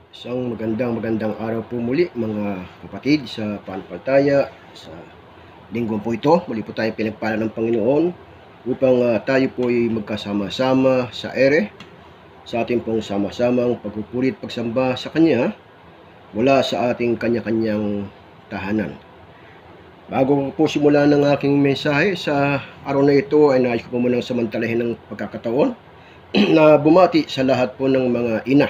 Isang magandang araw po muli mga kapatid sa pananampalataya. Sa linggong po ito, muli po tayo pinagpala ng Panginoon upang tayo po ay magkasama-sama sa ere sa ating pong sama-samang pagpupuri at pagsamba sa Kanya mula sa ating kanya-kanyang tahanan. Bago ko po simulan ng aking mensahe sa araw na ito, ay nais ko po munang samantalahin ng pagkakataon na bumati sa lahat po ng mga ina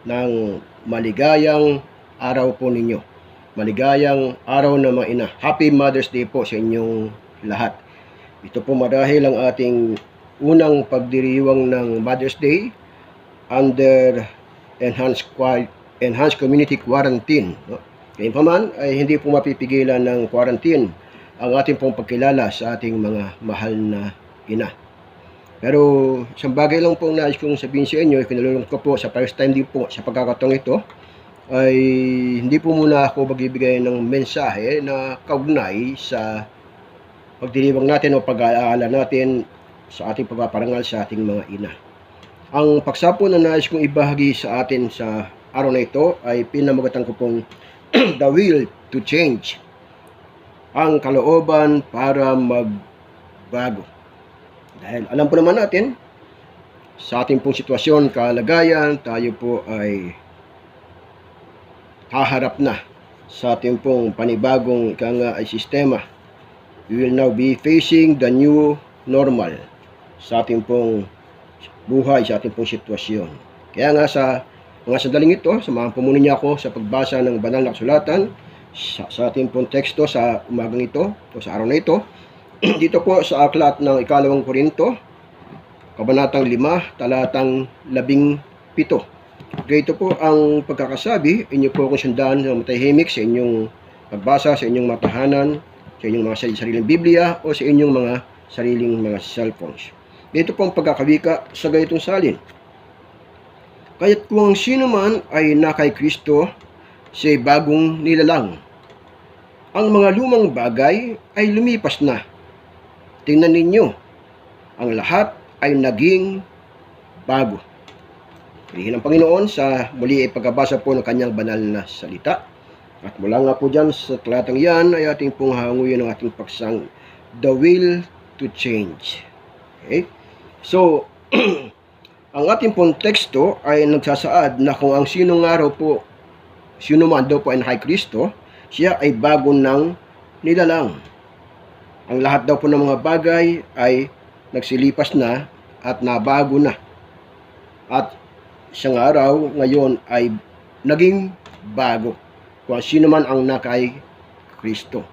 ng maligayang araw po ninyo. Maligayang araw na mga ina. Happy Mother's Day po sa inyong lahat. Ito po marahil ang ating unang pagdiriwang ng Mother's Day under enhanced community quarantine. Gayunpaman ay hindi po mapipigilan ng quarantine ang ating pong pagkilala sa ating mga mahal na ina. Pero isang bagay lang po nais kong sabihin sa inyo, kinalulong ko po sa first time din po sa pagkakataong ito, ay hindi po muna ako magbibigay ng mensahe na kaugnay sa pagdiriwang natin o pag-aala natin sa ating pagpaparangal sa ating mga ina. Ang paksa po na nais kong ibahagi sa atin sa araw na ito ay pinamagatan ko pong The Will to Change. Ang kalooban para magbago. Dahil alam po naman natin, sa ating pong sitwasyon, kalagayan, tayo po ay haharap na sa ating pong panibagong ay sistema. We will now be facing the new normal sa ating pong buhay, sa ating pong sitwasyon. Kaya nga sa mga sandaling ito, samahan po muna niya ako sa pagbasa ng banal na kasulatan sa ating pong teksto sa umagang ito, o sa araw na ito. Dito po sa aklat ng ikalawang Korinto, kabanatang 5, talatang 17. Ganito po ang pagkakasabi, inyo po akong sundan ng matahimik sa inyong pagbasa, sa inyong matahanan, sa inyong mga sariling Biblia, o sa inyong mga sariling mga cellphones. Dito po ang pagkakawika sa ganitong salin. Kaya't kung sino man ay nakay Kristo, siya'y bagong nilalang. Ang mga lumang bagay ay lumipas na. Tingnan ninyo, ang lahat ay naging bago. Pilihin ng Panginoon sa muli ay pagkabasa po ng kanyang banal na salita. At mula nga po dyan sa talatang yan ay ating pong hanguyan ng ating paksang The Will to Change. Okay? So, ang ating pong teksto ay nagsasaad na kung ang sino man daw po ay nakay Kristo, siya ay bago ng nilalang. Ang lahat daw po ng mga bagay ay nagsilipas na at nabago na. At isang araw ngayon ay naging bago kung sino man ang nakay Kristo.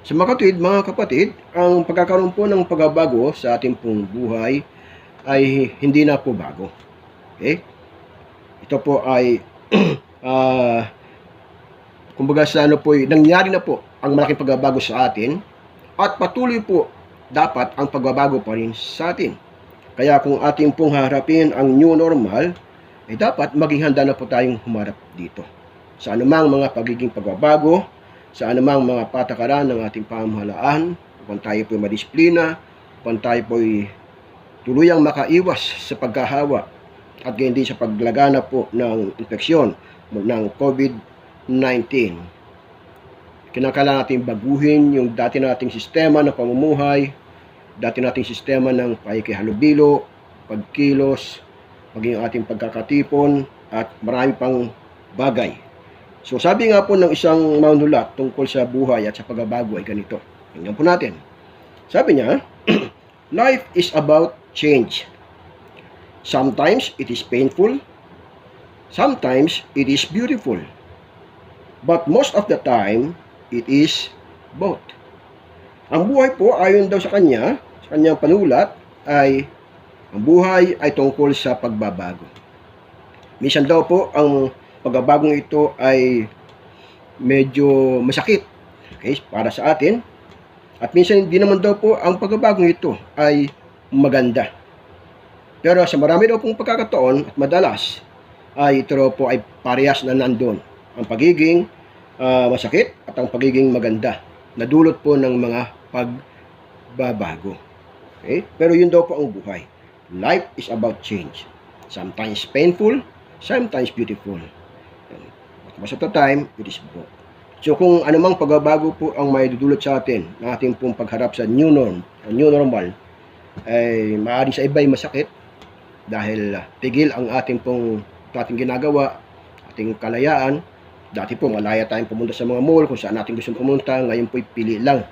Sa mga kapatid, ang pagkakaroon po ng pagbabago sa ating pong buhay ay hindi na po bago. Okay? Ito po ay kumbaga sa nangyari na po ang malaking pagbabago sa atin. At patuloy po dapat ang pagbabago pa rin sa atin. Kaya kung ating pong harapin ang new normal, ay dapat maging handa na po tayong humarap dito. Sa anumang mga pagiging pagbabago, sa anumang mga patakaran ng ating pamahalaan, upang tayo po madisiplina, upang tayo po tuluyang makaiwas sa pagkahawa at gayon din sa paglagana po ng infeksyon ng COVID-19. Kinakailangan natin baguhin yung dati nating sistema ng pamumuhay, dati nating sistema ng pakikihalubilo, pagkilos, maging ating pagkakatipon, at marami pang bagay. So sabi nga po ng isang manunulat tungkol sa buhay at sa pagbabago ay ganito. Tingnan po natin. Sabi niya, life is about change. Sometimes it is painful, sometimes it is beautiful. But most of the time, it is both. Ang buhay po, ayon daw sa kanyang panulat, ay ang buhay ay tungkol sa pagbabago. Minsan daw po, ang pagbabagong ito ay medyo masakit, okay, para sa atin. At minsan hindi naman daw po ang pagbabagong ito ay maganda. Pero sa marami daw pong pagkakataon at madalas, ay ito po ay parehas na nandun. Ang pagiging masakit at ang pagiging maganda na dulot po ng mga pagbabago. Okay? Pero yun daw po ang buhay. Life is about change. Sometimes painful, sometimes beautiful. Most of the time, it is both. So kung anumang pagbabago po ang may dudulot sa atin ng ating pong pagharap sa new normal, ay maaari sa iba ay masakit dahil pigil ang ating ginagawa, ating kalayaan. Dati po malaya tayong pumunta sa mga mall kung saan natin gustong pumunta, ngayon po pili lang.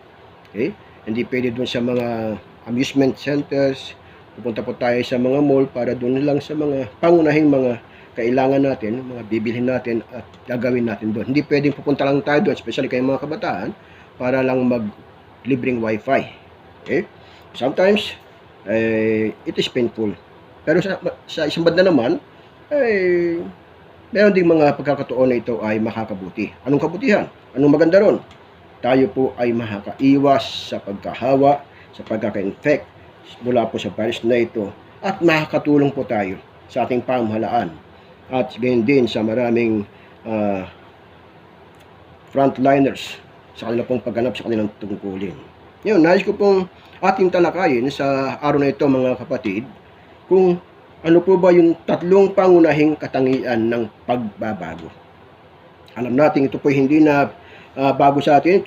Okay? Hindi pwede doon sa mga amusement centers, pupunta po tayo sa mga mall para doon lang sa mga pangunahing mga kailangan natin, mga bibilhin natin at gagawin natin doon. Hindi pwedeng pupunta lang tayo doon, especially kayong mga kabataan, para lang mag-libreng wifi. Okay? Sometimes, it is painful. Pero sa isang banda naman, meron ding mga pagkakataon na ito ay makakabuti. Anong kabutihan? Anong maganda ron? Tayo po ay makakaiwas sa pagkahawa, sa pagkaka-infect mula po sa virus na ito, at makakatulong po tayo sa ating pamahalaan at ganyan din sa maraming frontliners sa kanilang pong pagganap sa kanilang tungkulin. Ngayon, nais ko pong ating talakayin sa araw na ito, mga kapatid, kung ano po ba yung tatlong pangunahing katangian ng pagbabago. Alam natin ito po hindi na bago sa atin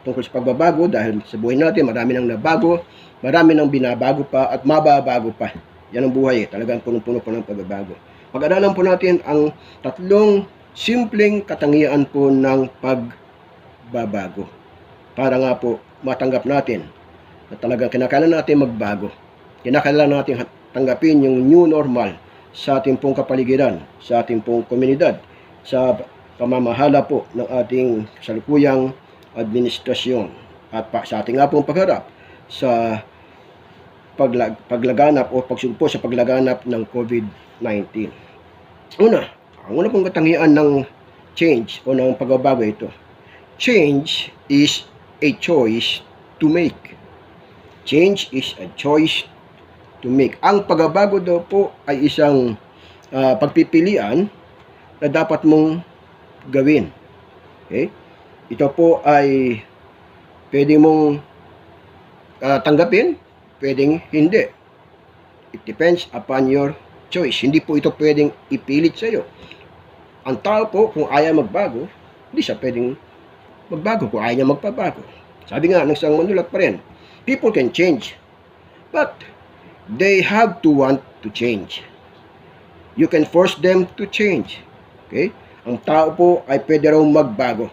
tungkol sa pagbabago, dahil sa buhay natin marami nang nabago, marami nang binabago pa at mababago pa. Yan ang buhay, talagang punong-puno po ng pagbabago. Pag-aralan po natin ang tatlong simpleng katangian po ng pagbabago para nga po matanggap natin na talagang kinakailangan natin magbago. Kinakailangan natin tanggapin yung new normal sa ating pong kapaligiran, sa ating pong komunidad, sa pamamahala po ng ating kasalukuyang administrasyon at sa ating nga pong pagharap sa paglaganap o pagsugpo sa paglaganap ng COVID-19. Ang una pong katangian ng change o ng pagbabago ito. Change is a choice to make. Change is a choice to make. Ang pagbabago daw po ay isang pagpipilian na dapat mong gawin. Okay? Ito po ay pwede mong tanggapin, pwedeng hindi. It depends upon your choice. Hindi po ito pwedeng ipilit sa iyo. Ang tao po, kung ayaw magbago, hindi siya pwedeng magbago kung ayaw niya magpabago. Sabi nga ng isang manulat pa rin, people can change, but they have to want to change. You can force them to change. Okay? Ang tao po ay pwede raw magbago.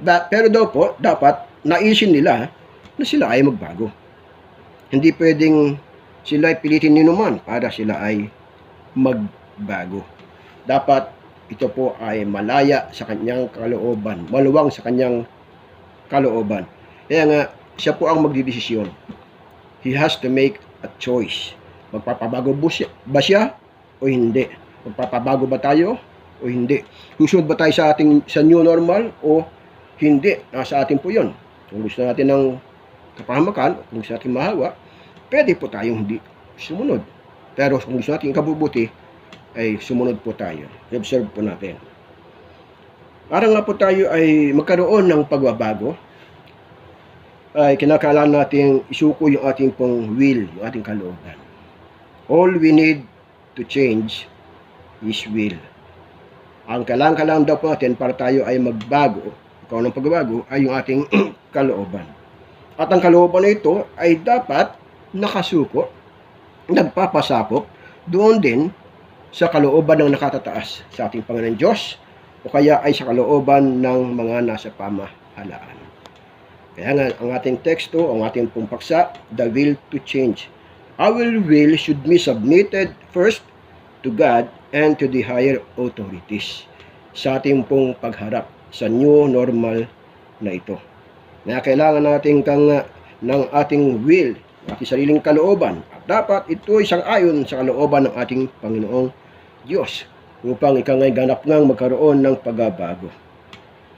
Pero daw po, dapat naisin nila na sila ay magbago. Hindi pwedeng sila ay pilitin ninuman para sila ay magbago. Dapat ito po ay malaya sa kanyang kalooban, maluwang sa kanyang kalooban. Kaya nga, siya po ang magdidesisyon. He has to make a choice. Magpapabago ba siya o hindi? Magpapabago ba tayo o hindi? Susunod ba tayo sa new normal o hindi? Nasa atin po yun. Kung gusto natin ng kapahamakan, kung gusto natin mahawa, pwede po tayong hindi sumunod. Pero kung gusto natin kabubuti, ay sumunod po tayo. Observe po natin. Para nga po tayo ay magkaroon ng pagbabago, ay kinakailangan natin isuko yung ating pong will, yung ating kalooban. All we need to change is will. Ang kailangan daw po natin para tayo ay magbago, kung anong pagbabago, ay yung ating kalooban. At ang kalooban na ito ay dapat nakasuko, nagpapasakop doon din sa kalooban ng nakatataas sa ating Panginoon Diyos o kaya ay sa kalooban ng mga nasa pamahalaan. Kaya nga, ang ating teksto, ang ating pumpaksa, the will to change. Our will should be submitted first to God and to the higher authorities sa ating pong pagharap sa new normal na ito. Na kailangan natin ng ating will, ating sariling kalooban. At dapat ito isang ayon sa kalooban ng ating Panginoong Diyos upang ikangay ganap ngang magkaroon ng pagbabago.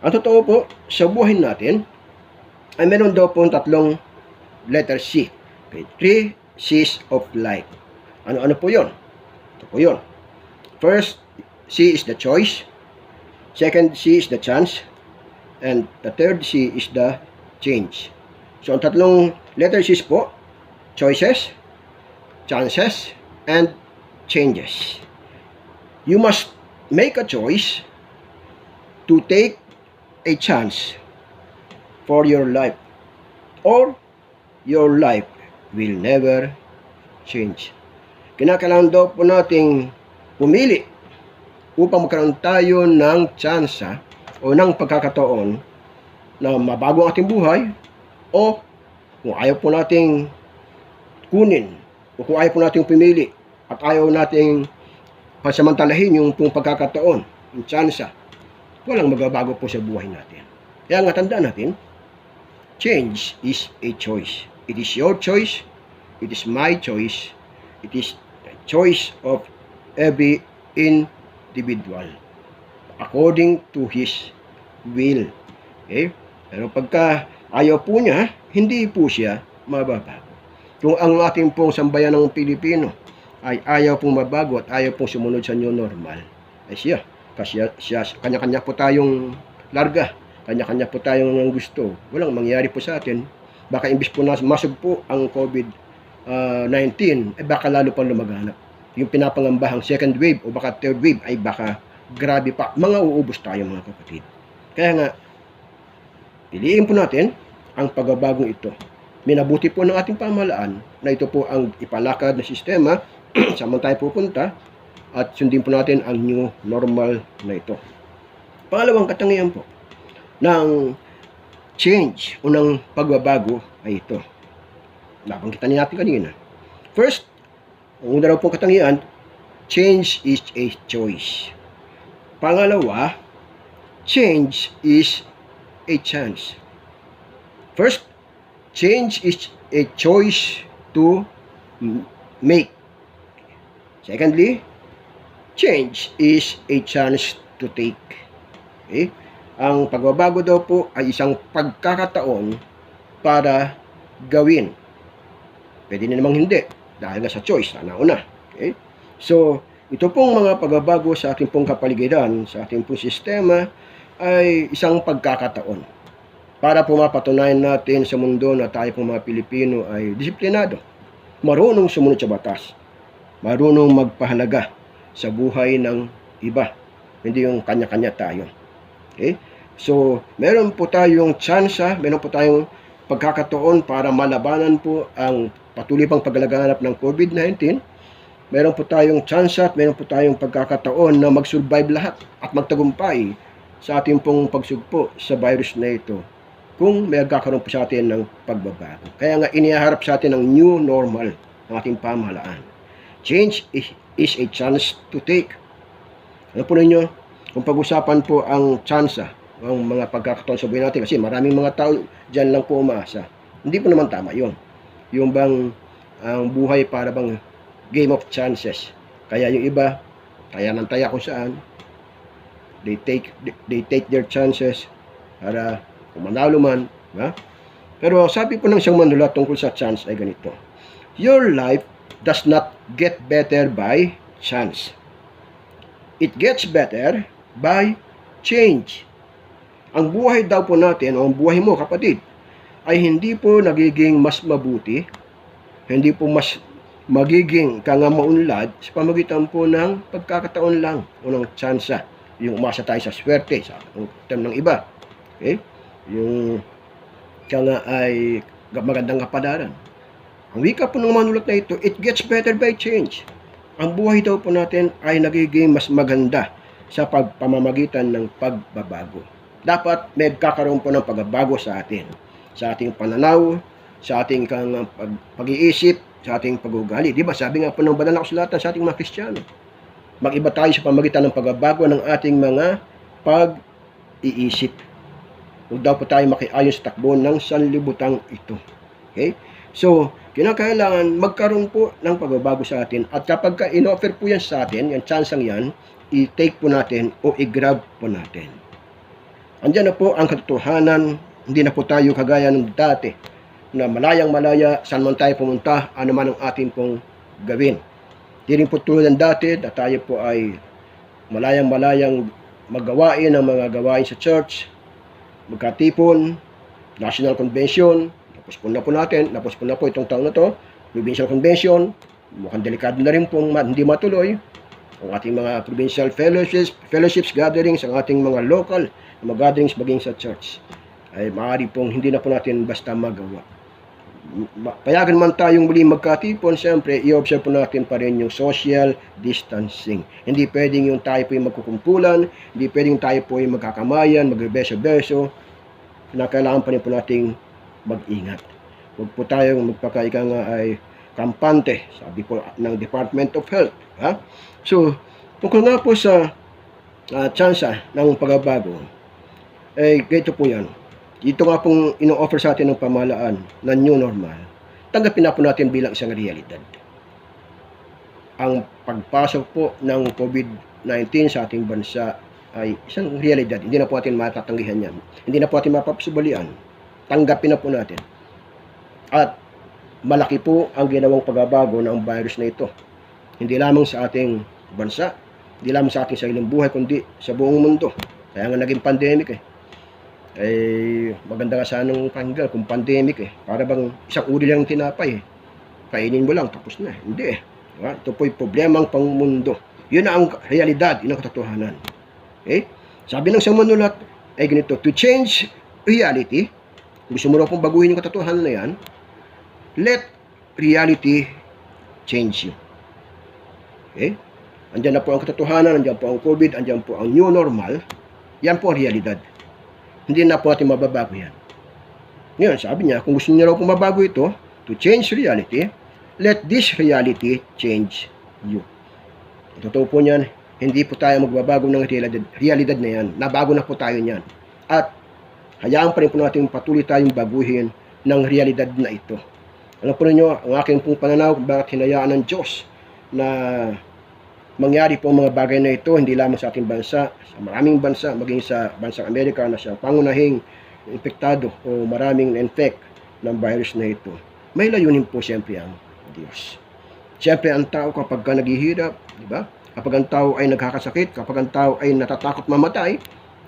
Ang totoo po, sa buhay natin, ay meron daw po tatlong letter C. Okay, 3 C's of life. Ano po yun? Ito po yun. First C is the choice. Second C is the chance. And the third C is the change. So, ang tatlong letter C's po, choices, chances, and changes. You must make a choice to take a chance for your life, or your life will never change. Kinakailangan daw po nating pumili upang magkaroon tayo ng tsansa o ng pagkakataon na mabago ang ating buhay, o kung ayaw po nating kunin, o kung ayaw po nating pumili at ayaw nating pansamantalahin yung pong pagkakataon, yung tsansa, walang magbabago po sa buhay natin. Kaya nga tandaan natin, change is a choice. It is your choice, it is my choice, it is the choice of every individual according to his will. Okay? Pero pagka ayaw po niya, hindi po siya mababago. Kung ang ating pong sambayan ng Pilipino ay ayaw pong mabago at ayaw pong sumunod sa new normal, ay siya, kasi siya, kanya-kanya po tayong larga, kanya-kanya po tayong gusto, walang mangyari po sa atin. Baka imbis po na masog po ang COVID-19, baka lalo pa lumaganap. Yung pinapangambahang second wave o baka third wave ay baka grabe pa, mga uubos tayo mga kapatid. Kaya nga, piliin po natin ang pagbabagong ito. Minabuti po ng ating pamahalaan na ito po ang ipalakad na sistema saan man tayo pupunta, at sundin po natin ang new normal na ito. Pangalawang katangian po ng change o ng pagbabago ay ito. Nabanggitan natin kanina. First, ang una raw pong katangian, change is a choice. Pangalawa, change is a chance. First, change is a choice to make. Secondly, change is a chance to take. Okay? Ang pagbabago daw po ay isang pagkakataon para gawin. Pwede na namang hindi, dahil nga sa choice na nauna. Okay? So, ito pong mga pagbabago sa ating pong kapaligiran, sa ating pong sistema, ay isang pagkakataon para po mapatunayan natin sa mundo na tayo pong mga Pilipino ay disiplinado, marunong sumunod sa batas, marunong magpahalaga sa buhay ng iba, hindi yung kanya-kanya tayo. Okay? So, meron po tayong tsansa, meron po tayong pagkakataon para malabanan po ang patuloy pang paglalaganap ng COVID-19. Meron po tayong tsansa at meron po tayong pagkakataon na mag-survive lahat at magtagumpay sa ating pong pagsugpo sa virus na ito kung may magkakaroon po sa atin ng pagbabago. Kaya nga inihaharap sa atin ang new normal ng ating pamahalaan. Change is a chance to take. Ano po ninyo? Kung pag-usapan po ang tsansa, ang mga pagkakataon sa buhay natin, kasi maraming mga tao dyan lang po umaasa. Hindi po naman tama yun. Yung bang ang buhay para bang game of chances. Kaya yung iba, taya ng taya kung saan, they take their chances para kung manalo man. Ha? Pero sabi po ng isang manulat tungkol sa chance ay ganito: your life does not get better by chance. It gets better by change. Ang buhay daw po natin, o ang buhay mo kapatid, ay hindi po nagiging mas mabuti, hindi po mas magiging maunlad sa pamagitan po ng pagkakataon lang o ng tsansa. Yung umasa tayo sa swerte, sa term ng iba. Okay? Yung ay magandang kapadaran. Ang wika po ng manulat na ito, it gets better by change. Ang buhay daw po natin ay nagiging mas maganda sa pamamagitan ng pagbabago. Dapat may kakaroon po ng pagbabago sa atin, sa ating pananaw, sa ating pag-iisip, sa ating pag-ugali. Diba? Sabi nga po ng banal na kasulatan sa ating mga Kristiyano, mag-iba tayo sa pamagitan ng pagbabago ng ating mga pag-iisip. Huwag daw po tayo makiayon sa takbo ng sanlibutan ito. Okay? So, kinakailangan magkaroon po ng pagbabago sa atin, at kapag in-offer po yan sa atin, yung chance-ang yan, i-take po natin o i-grab po natin. Andiyan na po ang katotohanan, hindi na po tayo kagaya ng dati, na malayang-malaya, saan man tayo pumunta, ano man ang ating pong gawin. Di rin po tulad ng dati, na tayo po ay malayang-malayang maggawain ng mga gawain sa church, magkatipon, National Convention, napospon na po natin, napospon na po itong taon na to, Provincial Convention, mukhang delikado na rin pong hindi matuloy. ang ating mga provincial fellowships gatherings, ang ating mga local mga gatherings maging sa church, ay maaari pong hindi na po natin basta magawa. Payagan man tayong muli magkatipon, siyempre, i-observe po natin pa rin yung social distancing. Hindi pwedeng yung tayo po yung magkukumpulan, hindi pwedeng tayo po yung magkakamayan, magbeso-beso. Kailangan pa rin po nating mag-ingat. Huwag po tayong magpakaika nga ay kampante, sabi po ng Department of Health. Ha? So, tungkol nga po sa tsansa ng pagbabago, eh, ganito po yan. Dito nga pong ino-offer sa atin ng pamahalaan na new normal, tanggapin na po natin bilang isang realidad. Ang pagpasok po ng COVID-19 sa ating bansa ay isang realidad. Hindi na po natin matatanggihan yan. Hindi na po natin mapapasubalian. Tanggapin na po natin. At malaki po ang ginawang pagbabago ng virus na ito. Hindi lamang sa ating bansa, hindi lamang sa ating sariling buhay, kundi sa buong mundo. Kaya nga naging pandemic maganda nga sanang tanggal kung pandemic para bang isang uri lang ng tinapay kainin mo lang tapos na. Hindi diba? Ito po'y problemang pangmundo. Yun na ang realidad, yun ang katotohanan. Sabi ng sumunulat ay ganito, to change reality, gusto mo raw pong baguhin yung katotohanan na yan, let reality change you. Andyan na po ang katotohanan, andyan po ang COVID, andyan po ang new normal. Yan po ang realidad. Hindi na po natin mababago yan. Ngayon, sabi niya, kung gusto niya raw pong mabago ito, to change reality, let this reality change you. Totoo po niyan, hindi po tayo magbabago ng realidad na yan. Nabago na po tayo niyan. At hayaan pa rin po natin patuloy tayong baguhin ng realidad na ito. Alam po ninyo, ang aking pong pananaw kung bakit hinayaan ng Diyos na mangyari po ang mga bagay na ito, hindi lamang sa ating bansa, sa maraming bansa, maging sa bansang Amerika na siyang pangunahing infektado o maraming infect ng virus na ito. May layunin po siyempre ang Diyos. Siyempre ang tao kapag ka naghihirap, di ba? Kapag ang tao ay nagkakasakit, kapag ang tao ay natatakot mamatay,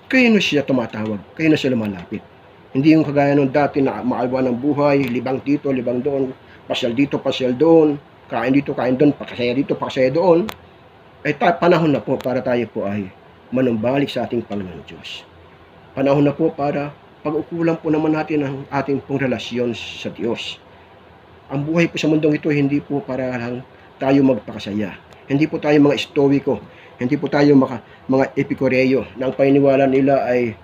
kayo na siya tumatawag, kayo na siya lumalapit. Hindi yung kagaya nung dati na maalwa ng buhay, libang dito, libang doon, pasyal dito, pasyal doon, kain dito, kain doon, pakasaya dito, pakasaya doon. Ay panahon na po para tayo po ay manumbalik sa ating Panginoon Diyos. Panahon na po para pag-ukulan po naman natin ang ating pong relasyon sa Diyos. Ang buhay po sa mundong ito, hindi po para lang tayo magpakasaya. Hindi po tayo mga stoiko. Hindi po tayo mga epikureyo na ang paniniwala nila ay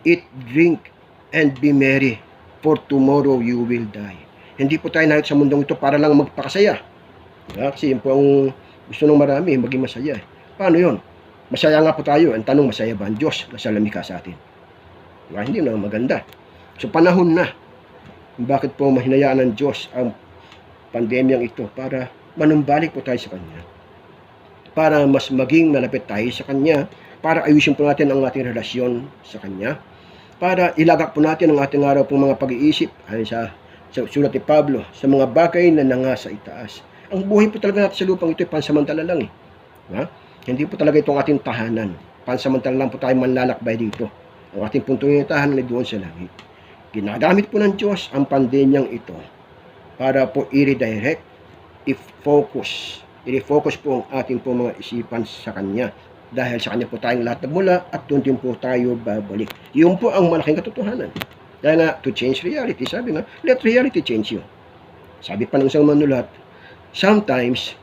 eat, drink, and be merry, for tomorrow you will die. Hindi po tayo narito sa mundong ito para lang magpakasaya. Kasi yun po ang gusto ng marami, maging masaya. Paano yun? Masaya nga po tayo. Ang tanong, masaya ba ang Diyos na sa lamika sa atin? Hindi na maganda. So panahon na. Bakit po mahinayaan ng Diyos ang pandemyang ito? Para manumbalik po tayo sa Kanya. Para mas maging malapit tayo sa Kanya. Para ayusin po natin ang ating relasyon sa Kanya. Para ilagak po natin ang ating araw pong mga pag-iisip ayon sa sulat ni Pablo sa mga bagay na nangasa itaas. Ang buhay po talaga natin sa lupang ito ay pansamantala lang Hindi po talaga itong ating tahanan. Pansamantala lang po tayo manlalakbay dito. Ang ating puntong tahanan ay doon sa langit. Ginagamit po ng Diyos ang pandemyang ito para po i-redirect, i-refocus po ang ating po mga isipan sa Kanya. Dahil sa Kanya po tayong lahat nagmula at doon din po tayo babalik. Yun po ang malaking katotohanan. Dahil nga, to change reality, sabi nga, let reality change you. Sabi pa ng isang manulat, sometimes,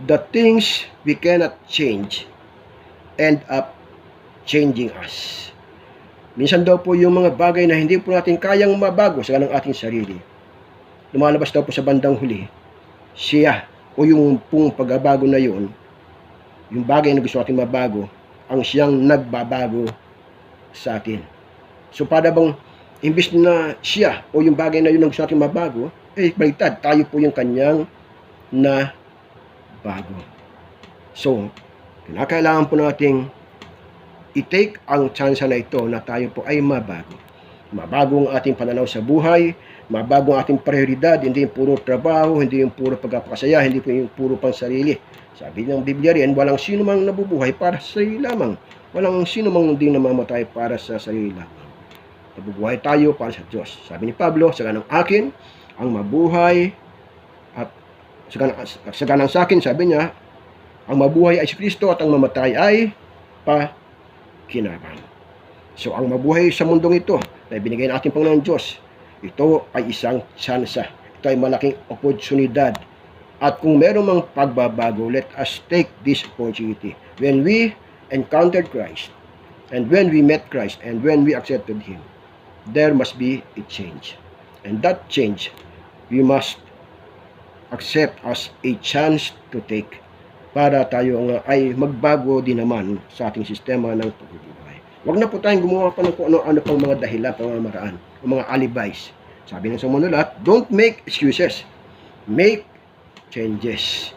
the things we cannot change end up changing us. Minsan daw po yung mga bagay na hindi po natin kayang mabago sa ganang ating sarili. Lumalabas daw po sa bandang huli, siya o yung pong pagbabago na yun, yung bagay na gusto natin mabago, ang siyang nagbabago sa atin. So para bang, imbis na siya o yung bagay na yun ang gusto natin mabago, baliktad, tayo po yung kanyang na bago. So, kinakailangan po nating i-take ang chance na ito na tayo po ay mabago. Mabago ang ating pananaw sa buhay, mabago ang ating prioridad, hindi yung puro trabaho, hindi yung puro pagkapakasaya, hindi po yung puro pang sarili. Sabi ng Biblia rin, walang sino mang nabubuhay para sa sarili lamang. Walang sino mang hindi namamatay para sa sarili lamang. Nabubuhay tayo para sa Diyos. Sabi ni Pablo, sa ganang akin, ang mabuhay at sa ganang sa akin, sabi niya, Ang mabuhay ay si Kristo at ang mamatay ay pakinabang. So, ang mabuhay sa mundong ito na ibinigay natin Panginoon Diyos, ito ay isang tsansa. Ito ay malaking oportunidad. At kung meron mang pagbabago, let us take this opportunity. When we encountered Christ, and when we met Christ, and when we accepted Him, there must be a change. And that change, we must accept as a chance to take para tayo ay magbago din naman sa ating sistema ng pagbubuhay. Huwag na po tayong gumawa pa ng kung ano pang mga dahilan, pamamaraan, o mga alibis. Sabi ng sumunulat, don't make excuses. Make changes.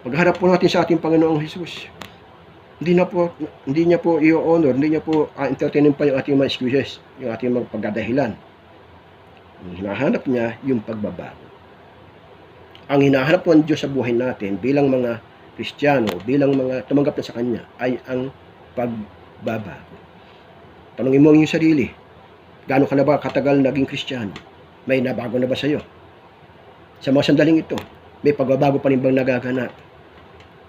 Magharap po natin sa ating Panginoong Jesus. Hindi niya po i-honor, hindi niya po entertainin pa yung ating mga excuses, yung ating mga pagdadahilan. Ang hinahanap niya yung pagbabago. Ang hinahanap po ng Diyos sa buhay natin bilang mga Kristiyano, bilang mga tumanggap na sa Kanya, ay ang pagbabago. Tanungin mo ang iyong sarili, gaano ka na ba katagal naging Kristiyano? May nabago na ba sa iyo? Sa mga sandaling ito, may pagbabago pa rin bang nagaganap?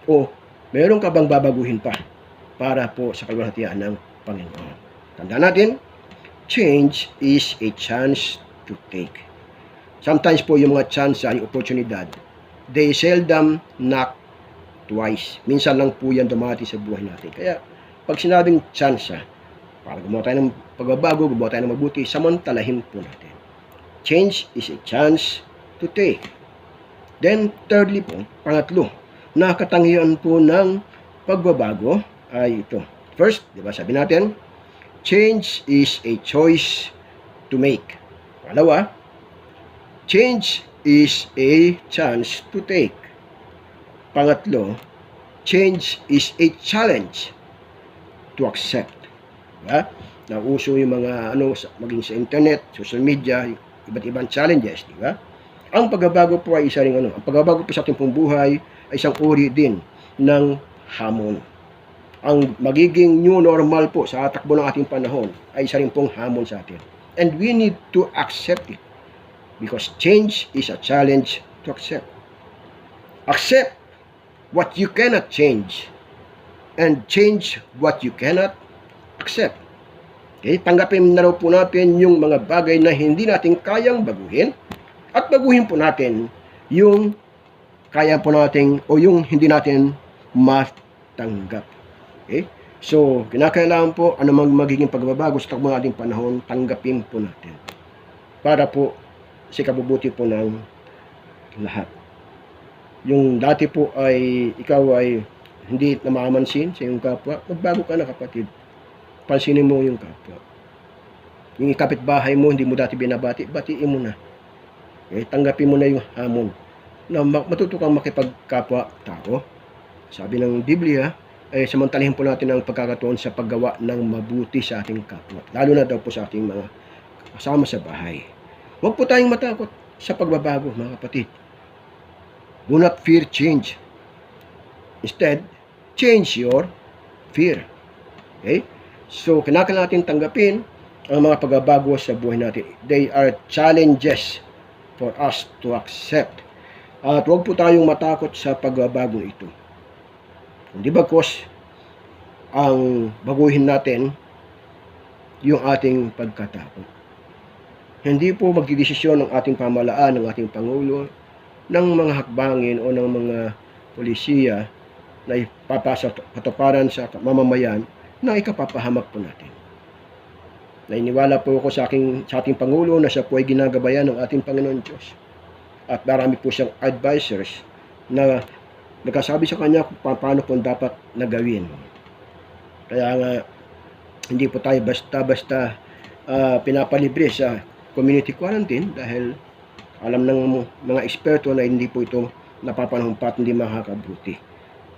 O meron ka bang babaguhin pa para po sa kalwalhatian ng Panginoon? Tandaan natin, change is a chance to take. Sometimes po yung mga chance ay oportunidad. They seldom knock twice. Minsan lang po yan dumati sa buhay natin. Kaya pag sinabing chance, para gumawa tayo ng pagbabago, gumawa tayo ng mabuti, samantalahin po natin. Change is a chance to take. Then, thirdly po, pangatlo, na katangian po ng pagbabago ay ito. First, di ba sabi natin, change is a choice to make. Pangalawa, change is a chance to take. Pangatlo, change is a challenge to accept. Diba? Nauso yung mga maging sa internet, social media, iba't ibang challenges, di ba? Ang pagbabago po ay isa ring ang pagbabago po sa ating pong buhay ay isang uri din ng hamon. Ang magiging new normal po sa takbo ng ating panahon ay isa rin pong hamon sa atin. And we need to accept it. Because change is a challenge to accept. Accept what you cannot change and change what you cannot accept. Okay? Tanggapin na raw po natin yung mga bagay na hindi natin kayang baguhin at baguhin po natin yung kaya po natin o yung hindi natin matanggap. Okay? So, kinakailangan po anumang magiging pagbabago sa takbo ng ating panahon, tanggapin po natin. Para po sa kabubuti po ng lahat. Yung dati po ay ikaw ay hindi namamansin sa iyong kapwa, magbago ka na kapatid. Pansinin mo yung kapwa. Yung kapitbahay mo, hindi mo dati binabati, batiin mo na. Tanggapin mo na yung hamon na matuto kang makipagkapwa-tao. Sabi ng Biblia, samantalahin po natin ang pagkakataon sa paggawa ng mabuti sa ating kapwa. Lalo na daw po sa ating mga kasama sa bahay. Huwag po tayong matakot sa pagbabago, mga kapatid. Do not fear change. Instead, change your fear. Okay? So, kinakailangan natin tanggapin ang mga pagbabago sa buhay natin. They are challenges for us to accept. At huwag po tayong matakot sa pagbabago ito. Hindi bagkus ang baguhin natin yung ating pagkatakot. Hindi po magdidesisyon ng ating pamahalaan, ng ating Pangulo, ng mga hakbangin o ng mga polisiya na ipapasa katuparan sa mamamayan na ikapapahamak po natin. Nainiwala po ako sa ating Pangulo na siya po ay ginagabayan ng ating Panginoon Diyos. At marami po siyang advisors na nagkasabi sa kanya kung paano po dapat nagawin. Kaya nga, hindi po tayo basta-basta pinapalibre sa community quarantine dahil alam ng mga eksperto na hindi po ito napapanahon pa at hindi makakabuti.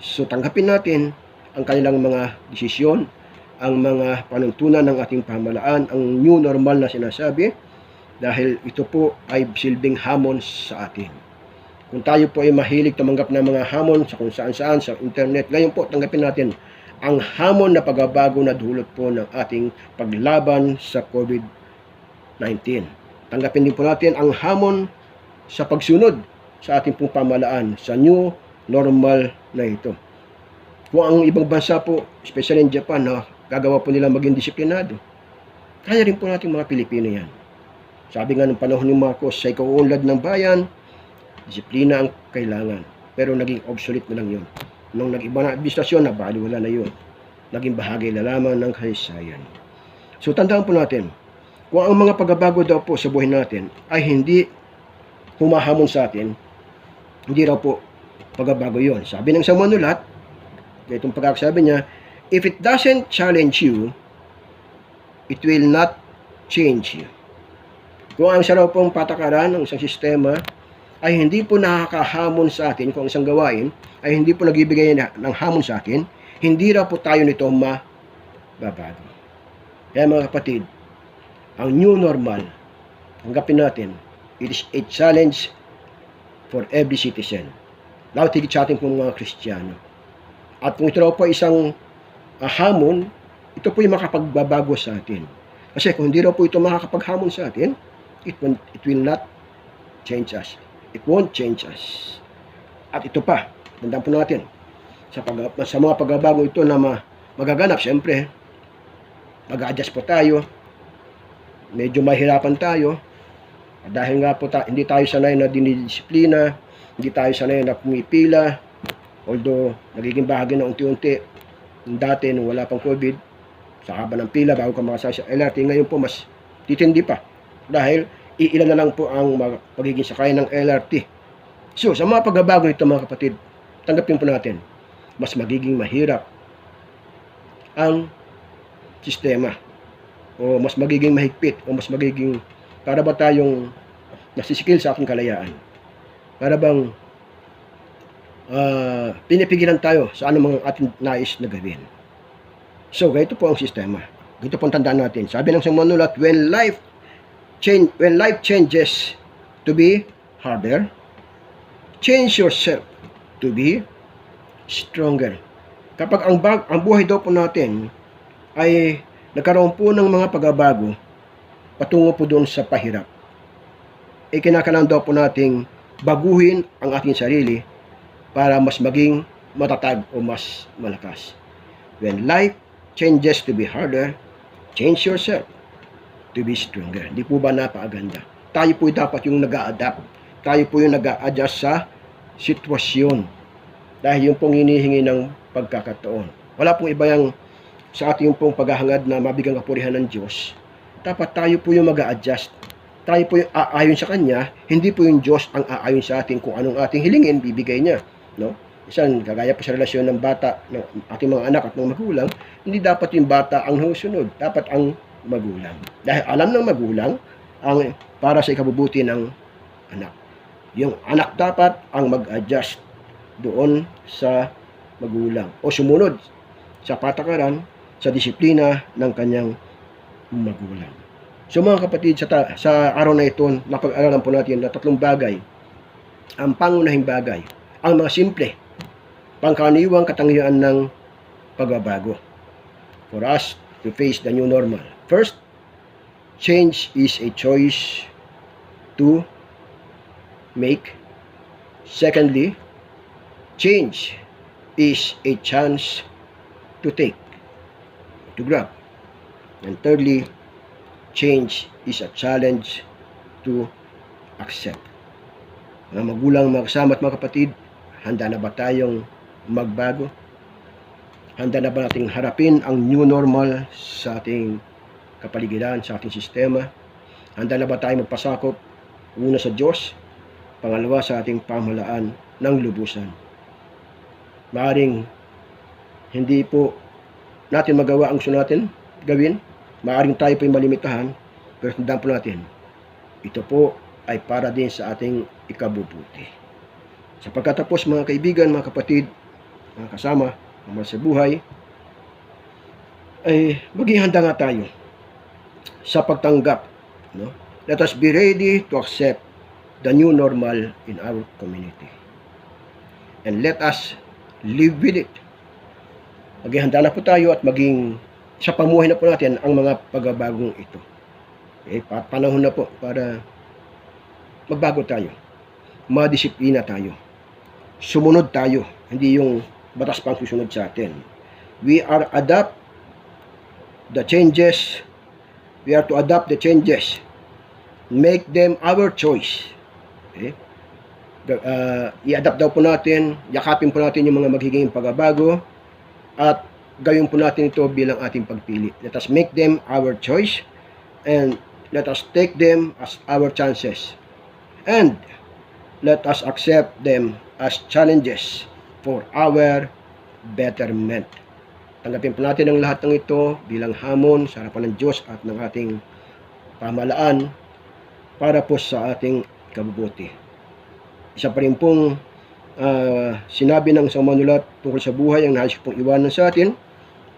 So tanggapin natin ang kanilang mga desisyon, ang mga panuntunan ng ating pamahalaan, ang new normal na sinasabi dahil ito po ay silbing hamon sa atin. Kung tayo po ay mahilig tumanggap ng mga hamon sa kung saan-saan sa internet, ngayon po tanggapin natin ang hamon na pagbabago na dulot po ng ating paglaban sa COVID-19. Tanggapin din po natin ang hamon sa pagsunod sa ating pong pamahalaan sa new normal na ito. Kung ang ibang bansa po, especially in Japan, na gagawa po nila maging disiplinado, kaya rin po natin mga Pilipino yan. Sabi nga ng panahon ni Marcos, sa ikaunlad ng bayan, disiplina ang kailangan. Pero naging obsolete na lang yun. Nung nag-iba na administrasyon, wala na yun. Naging bahagi na lamang ng kasaysayan. So tandaan po natin, kung ang mga pagbabago daw po sa buhay natin ay hindi humahamon sa atin, hindi raw po pagbabago yon. Sabi ng isang manulat, itong pagkakasabi niya, if it doesn't challenge you, it will not change you. Kung ang isa raw pong patakaran ng isang sistema ay hindi po nakakahamon sa atin, kung isang gawain ay hindi po nagbibigay ng hamon sa atin, hindi raw po tayo nito mababago. Kaya mga kapatid, ang new normal, tanggapin natin, it is a challenge for every citizen. Lalo tigit sa ating pong mga Kristiyano. At kung ito raw po isang hamon, ito po yung makapagbabago sa atin. Kasi kung hindi raw po ito makakapaghamon sa atin, it will not change us. It won't change us. At ito pa, tandaan po natin, sa mga pagbabago ito na magaganap, siyempre, mag-adjust po tayo, medyo mahirapan tayo, dahil nga po hindi tayo sanay na dinidisiplina, hindi tayo sanay na pumipila, although nagiging bahagi na unti-unti, dati nung wala pang COVID, sa haba ng pila bago ka makasakay sa LRT, ngayon po mas titindi pa, dahil iilan na lang po ang pagiging sakay ng LRT. So, sa mga pagbabago ito mga kapatid, tanggapin po natin, mas magiging mahirap ang sistema, o mas magiging mahigpit, o mas magiging, para ba tayong nasisikil sa ating kalayaan, para bang pinipigilan tayo sa anumang ating nais na gawin. So, ganito po ang sistema. Ganito po ang tandaan natin. Sabi ng isang manulat, when life changes to be harder, change yourself to be stronger. Kapag ang buhay daw po natin ay nagkaroon po ng mga pagbabago patungo po doon sa pahirap, kinakailangan daw po nating baguhin ang ating sarili para mas maging matatag o mas malakas. When life changes to be harder, change yourself to be stronger. Di po ba napakaganda? Tayo po dapat yung nag-a-adapt. Tayo po yung nag-a-adjust sa sitwasyon. Dahil yung pong hinihingi ng pagkakataon. Wala pong iba yung sa ating pong paghahangad na mabigang kapurihan ng Diyos. Dapat tayo po yung mag-a-adjust. Tayo po yung aayon sa Kanya, hindi po yung Diyos ang aayon sa atin kung anong ating hilingin, bibigay niya. No? Isang kagaya po sa relasyon ng bata, ng ating mga anak at ng magulang, hindi dapat yung bata ang husunod, dapat ang magulang. Dahil alam ng magulang ang para sa ikabubuti ng anak. Yung anak dapat ang mag-adjust doon sa magulang o sumunod sa patakaran, sa disiplina ng kanyang magulang. So mga kapatid, sa araw na ito, napag-aralan po natin na tatlong bagay, ang pangunahing bagay, ang mga simple, pangkaraniwang katangian ng pagbabago for us to face the new normal. First, change is a choice to make. Secondly, change is a chance to take, to grab. And thirdly, change is a challenge to accept. Mga magulang, mga kasama at mga kapatid, handa na ba tayong magbago? Handa na ba nating harapin ang new normal sa ating kapaligiran, sa ating sistema? Handa na ba tayo magpasakop? Una sa Diyos, pangalawa sa ating pamahalaan ng lubusan. Maaring hindi po natin magawa ang gusto natin gawin, maaring tayo po yung malimitahan, pero tandaan po natin, ito po ay para din sa ating ikabubuti. Sa pagkatapos mga kaibigan, mga kapatid, mga kasama, mga sa buhay, ay maging handa nga tayo sa pagtanggap. No? Let us be ready to accept the new normal in our community. And let us live with it. Maging handa na po tayo at maging sa pamuhay na po natin ang mga pagbabagong ito. Panahon na po para magbago tayo. Madisiplina tayo. Sumunod tayo. Hindi yung batas pang susunod sa atin. We are adapt the changes. We are to adapt the changes. Make them our choice. Okay? I-adapt daw po natin, yakapin po natin yung mga magiging pagbabago at gawin po natin ito bilang ating pagpili. Let us make them our choice and let us take them as our chances. And let us accept them as challenges for our betterment. Tanggapin po natin ang lahat ng ito bilang hamon sa harapan ng Diyos at ng ating pamahalaan para po sa ating kabubuti. Isa pa rin pong sinabi ng isang manulat tungkol sa buhay ang nais ko pong iwanan sa atin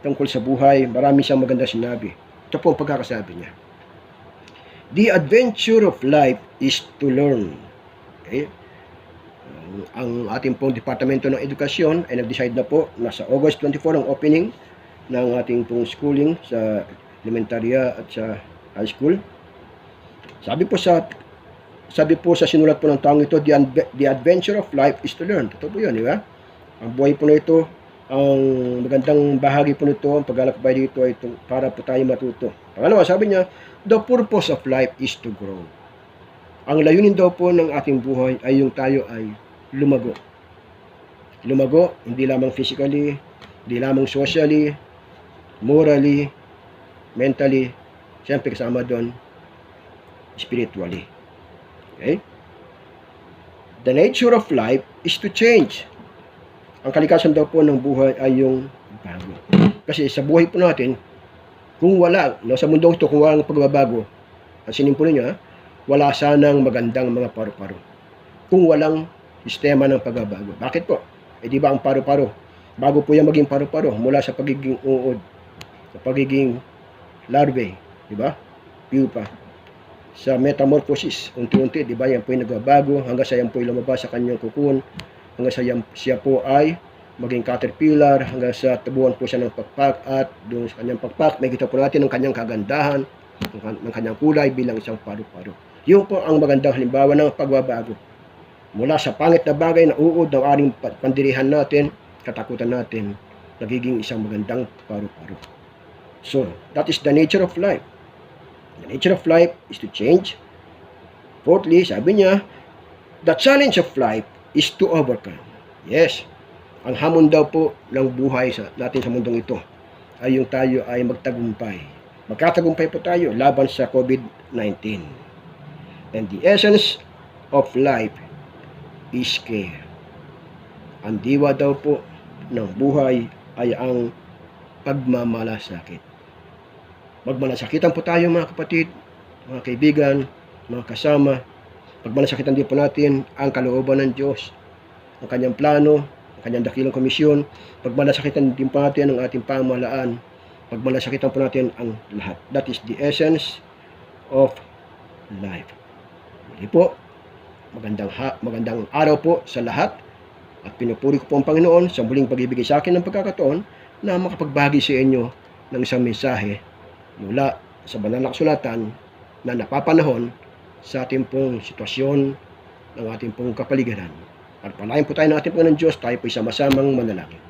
tungkol sa buhay. Marami siyang maganda sinabi. Ito po ang pagkakasabi niya. The adventure of life is to learn. Okay? Ang ating pong Departamento ng Edukasyon ay nag-decide na po na sa August 24 ang opening ng ating pong schooling sa elementarya at sa high school. Sabi po sa sinulat po ng taong ito, the adventure of life is to learn. Totoo po yun, di ba? Ang buhay po na ito, ang magandang bahagi po nito, ang paglalakbay dito ay para po tayo matuto. Pangalawa, sabi niya, the purpose of life is to grow. Ang layunin daw po ng ating buhay ay yung tayo ay lumago. Lumago, hindi lamang physically, hindi lamang socially, morally, mentally, siyempre kasama doon, spiritually. Okay? The nature of life is to change. Ang kalikasan daw po ng buhay ay yung bago. Kasi sa buhay po natin, kung wala, sa mundo ito, kung walang pagbabago, ang sining po ninyo, wala sanang magandang mga paru-paro. Kung walang sistema ng pagbabago. Bakit po? Di ba ang paru-paro? Bago po yan maging paru-paro, mula sa pagiging uod, sa pagiging larvae, di ba? Pupa. Sa metamorphosis, unti-unti, di ba, yan po yung nagbabago hanggang sa yan po yung lumabas sa kanyang cocoon, hanggang sa siya po ay maging caterpillar, hanggang sa tabuan po siya ng pakpak at doon sa kanyang pakpak, may kita po natin ng kanyang kagandahan, ng kanyang kulay bilang isang paru-paro. Yun po ang magandang halimbawa ng pagbabago. Mula sa pangit na bagay na uod ng ating pandirihan natin, katakutan natin, nagiging isang magandang paru-paro. So, that is the nature of life. The nature of life is to change. Fourthly, sabi niya, the challenge of life is to overcome. Yes, ang hamon daw po ng buhay natin sa mundong ito ay yung tayo ay magtagumpay. Magkatagumpay po tayo laban sa COVID-19. And the essence of life is care. Ang diwa daw po ng buhay ay ang pagmamalasakit. Magmalasakitan po tayo mga kapatid, mga kaibigan, mga kasama. Pagmalasakitan din po natin ang kalooban ng Diyos, ang kanyang plano, ang kanyang dakilang komisyon. Pagmalasakitan din po natin ang ating pamahalaan. Pagmalasakitan po natin ang lahat. That is the essence of life. Hindi po, magandang araw po sa lahat. At pinupuri ko po ang Panginoon sa muling pagbibigay sa akin ng pagkakataon na makapagbahagi sa inyo ng isang mensahe mula sa banal na kasulatan na napapanahon sa ating pong sitwasyon ng ating pong kapaligiran. At palayan po tayo ng ating Panginoon Diyos, tayo po sama-samang manalangin.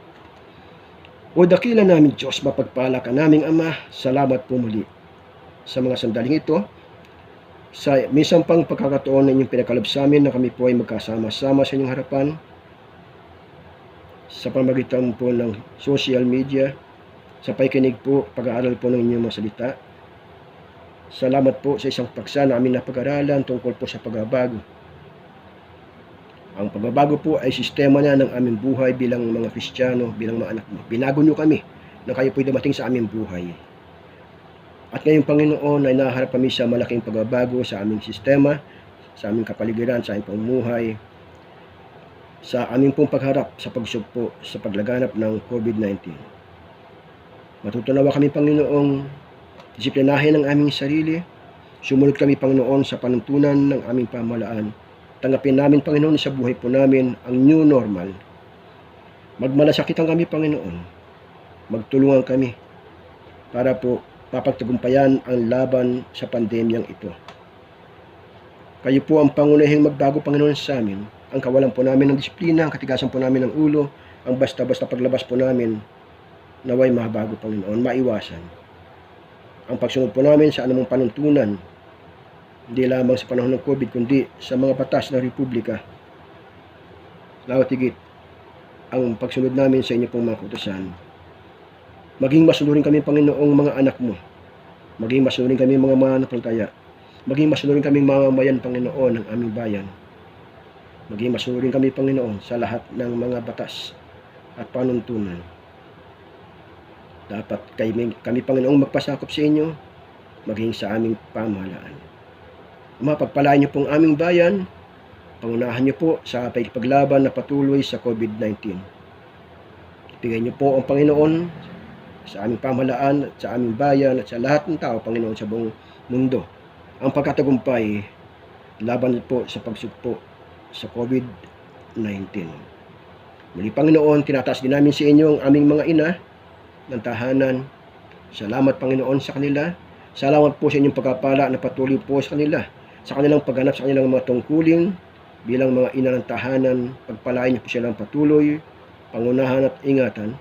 O dakila namin Diyos, mapagpala ka naming Ama, salamat po muli sa mga sandaling ito, sa minsan pang pagkakataon na inyong pinakalob sa amin na kami po ay magkasama-sama sa inyong harapan, sa pamagitan po ng social media, sa pakikinig po, pag-aaral po ng inyong mga salita. Salamat po sa isang paksa na aming napag-aralan tungkol po sa pagbabago. Ang pagbabago po ay sistema na ng aming buhay bilang mga Kristiyano, bilang mga anak mo. Binago nyo kami na kayo po'y dumating sa aming buhay. At ngayon, Panginoon, ay naharap kami sa malaking pagbabago sa aming sistema, sa aming kapaligiran, sa aming pamumuhay, sa aming pong pagharap sa pagsugpo sa paglaganap ng COVID-19. Matutunawa kami, Panginoong, disiplinahin ang aming sarili, sumunod kami, Panginoon, sa panuntunan ng aming pamahalaan. Tanggapin namin, Panginoon, sa buhay po namin ang new normal. Magmalasakitan kami, Panginoon. Magtulungan kami para po papagtagumpayan ang laban sa pandemyang ito. Kayo po ang pangunahing magbago, Panginoon, sa amin. Ang kawalan po namin ng disiplina, ang katigasan po namin ng ulo, ang basta-basta paglabas po namin, naway mabago, Panginoon, maiwasan. Ang pagsunod po namin sa anumang panuntunan, hindi lamang sa panahon ng COVID, kundi sa mga batas ng Republika. Lawat higit, ang pagsunod namin sa inyo pong mga kautusan. Maging masunurin kami, Panginoong, mga anak mo. Maging masunurin kami, mga mananampalataya. Maging masunurin kami, mamamayan, Panginoon, ng aming bayan. Maging masunurin kami, Panginoon, sa lahat ng mga batas at panuntunan. Dapat kami, Panginoong, magpasakop sa inyo, maging sa aming pamahalaan. Mapagpalain niyo pong aming bayan, pangunahan niyo po sa paglaban na patuloy sa COVID-19. Ibigay niyo po ang Panginoon sa aming pamahalaan at sa aming bayan at sa lahat ng tao, Panginoon, sa buong mundo. Ang pagkatagumpay laban po sa pagsugpo sa COVID-19. Muli, Panginoon, tinataas din namin sa inyo ang aming mga ina ng tahanan. Salamat, Panginoon, sa kanila. Salamat po sa inyong pagpapala na patuloy po sa kanila, sa kanilang pagganap sa kanilang mga tungkulin bilang mga ina ng tahanan. Pagpalain niyo po silang patuloy, pangunahan at ingatan.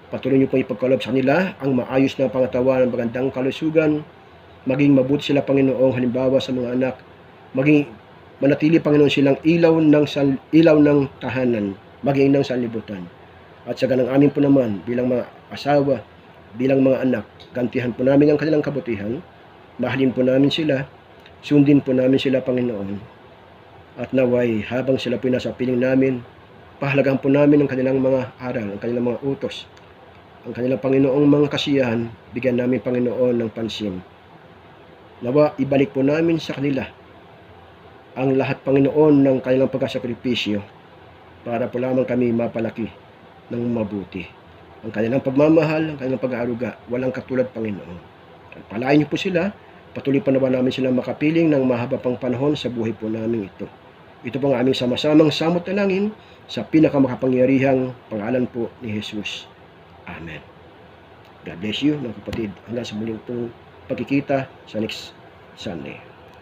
Patuloy niyo po ipagkaloob sa kanila ang maayos na pangatawan ng magandang kalusugan. Maging mabuti sila, Panginoong, halimbawa sa mga anak. Maging manatili, Panginoon, silang ilaw ng tahanan, maging ng sanlibutan. At sa ganang amin po naman, bilang mga asawa, bilang mga anak, gantihan po namin ang kanilang kabutihan. Mahalin po namin sila. Sundin po namin sila, Panginoon. At naway, habang sila po nasa piling namin, pahalagahan po namin ang kanilang mga aral, ang kanilang mga utos, ang kanilang, Panginoong, mga kasiyahan. Bigyan namin, Panginoon, ng pansin. Nawa, ibalik po namin sa kanila ang lahat, Panginoon, ng kanilang pagkasakripisyo para po lamang kami mapalaki ng mabuti. Ang kanilang pagmamahal, ang kanilang pag-aaruga, walang katulad, Panginoon. Palain niyo po sila. Patuloy pa naman namin silang makapiling ng mahaba pang panahon sa buhay po namin ito. Ito po ang aming sama-samang samot talangin sa pinakamakapangyarihang pangalan po ni Jesus. Amen. God bless you, mga kapatid. Hanggang sa muling pong pagkikita sa next Sunday.